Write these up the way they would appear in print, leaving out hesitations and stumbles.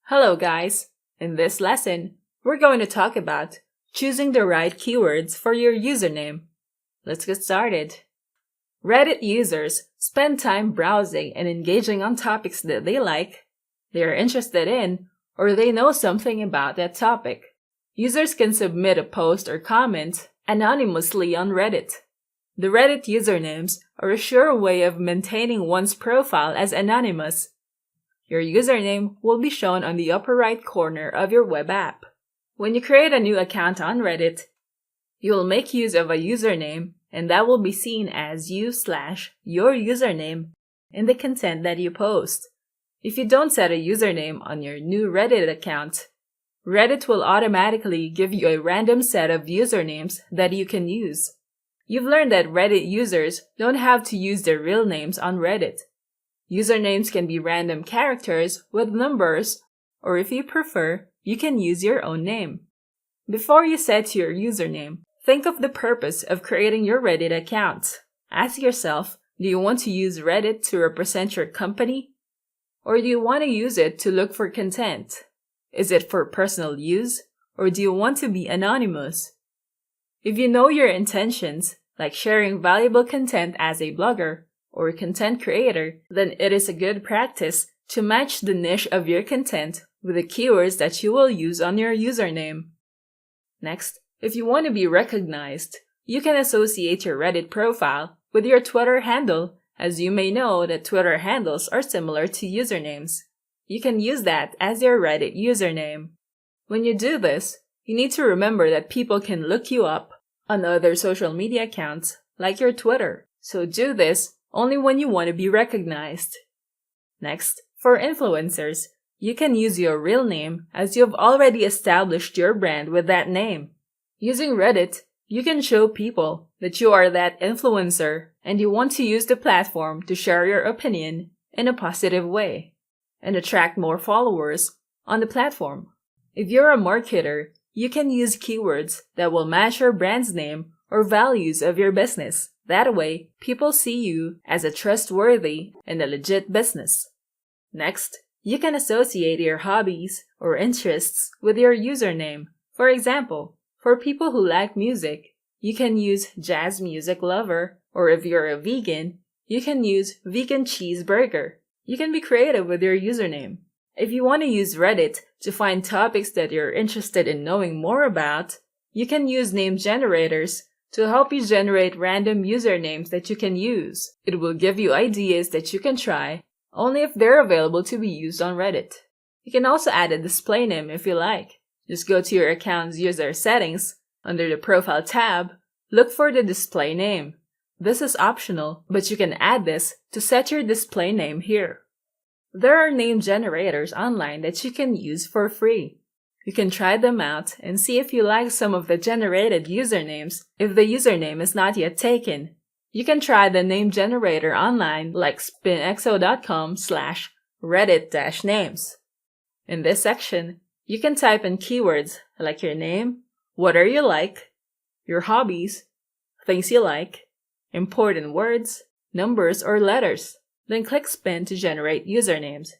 Hello guys! In this lesson, we're going to talk about choosing the right keywords for your username. Let's get started. Reddit users spend time browsing and engaging on topics that they like, they are interested in, or they know something about that topic. Users can submit a post or comment anonymously on Reddit. The Reddit usernames are a sure way of maintaining one's profile as anonymous. Your username will be shown on the upper right corner of your web app. When you create a new account on Reddit, you will make use of a username, and that will be seen as you/your username in the content that you post. If you don't set a username on your new Reddit account, Reddit will automatically give you a random set of usernames that you can use. You've learned that Reddit users don't have to use their real names on Reddit. Usernames can be random characters with numbers, or if you prefer, you can use your own name. Before you set your username, think of the purpose of creating your Reddit account. Ask yourself, do you want to use Reddit to represent your company? Or do you want to use it to look for content? Is it for personal use, or do you want to be anonymous? If you know your intentions, like sharing valuable content as a blogger or a content creator, then it is a good practice to match the niche of your content with the keywords that you will use on your username. Next, if you want to be recognized, you can associate your Reddit profile with your Twitter handle, as you may know that Twitter handles are similar to usernames. You can use that as your Reddit username. When you do this, you need to remember that people can look you up on other social media accounts like your Twitter. So do this only when you want to be recognized. Next, for influencers, you can use your real name as you have already established your brand with that name. Using Reddit, you can show people that you are that influencer and you want to use the platform to share your opinion in a positive way and attract more followers on the platform. If you're a marketer, you can use keywords that will match your brand's name or values of your business. That way, people see you as a trustworthy and a legit business. Next, you can associate your hobbies or interests with your username. For example, for people who like music, you can use jazz music lover, or if you're a vegan, you can use vegan cheeseburger. You can be creative with your username. If you want to use Reddit to find topics that you're interested in knowing more about, you can use name generators to help you generate random usernames that you can use. It will give you ideas that you can try, only if they're available to be used on Reddit. You can also add a display name if you like. Just go to your account's user settings, under the Profile tab, look for the display name. This is optional, but you can add this to set your display name here. There are name generators online that you can use for free. You can try them out and see if you like some of the generated usernames if the username is not yet taken. You can try the name generator online like spinxo.com/reddit-names. In this section, you can type in keywords like your name, what are you like, your hobbies, things you like, important words, numbers or letters. Then click spin to generate usernames.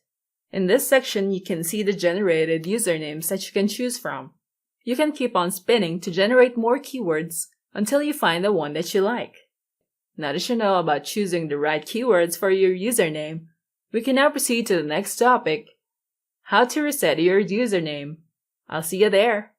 In this section, you can see the generated usernames that you can choose from. You can keep on spinning to generate more keywords until you find the one that you like. Now that you know about choosing the right keywords for your username, we can now proceed to the next topic, how to reset your username. I'll see you there.